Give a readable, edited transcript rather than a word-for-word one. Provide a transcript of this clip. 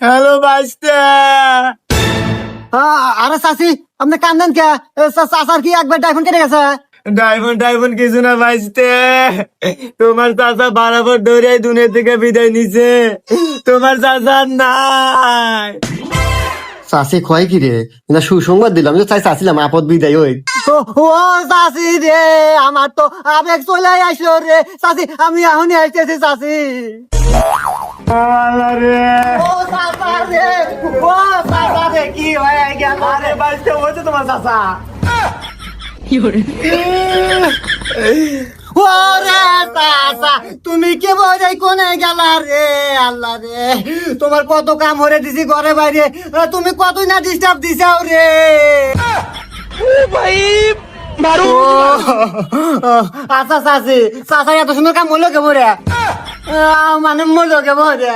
Hello বাস্তা। আরে চাচি আপনি কান্দেন কে? চাচার কি একবার ডাইফোন কেটে গেছে? ডাইফোন কিছু না বাঁচতে। তোমার চাচা বরাবর ধরে দুনিয়া থেকে বিদায় নিছে। তোমার চাচা নাই। চাচি কয় কি রে? না সুসংবাদ দিলাম যে চাইছিলাম আপদ বিদায় ওই। ও চাচি রে, আমার তো আবেগ চলে আসলো রে। চাচি আমি এখনই আসতেছি চাচি। আরে ও চাচা রে, ও চাচা রে, কি হয়ে গেল? আরে বাঁচতে হয়েছে তোমার চাচা। ওরে চাচা, তুমি কে বোঝাই কোনে গেলা রে? আল্লাহ রে, তোমার কত কাম হরে দিছি ঘরে বাইরে, তুমি কতই না ডিস্টার্ব দিছাও রে। আচ্ছা চাচি, চাচা এত সুন্দর কাম হলো কে রে? মানে মরলো কে রে?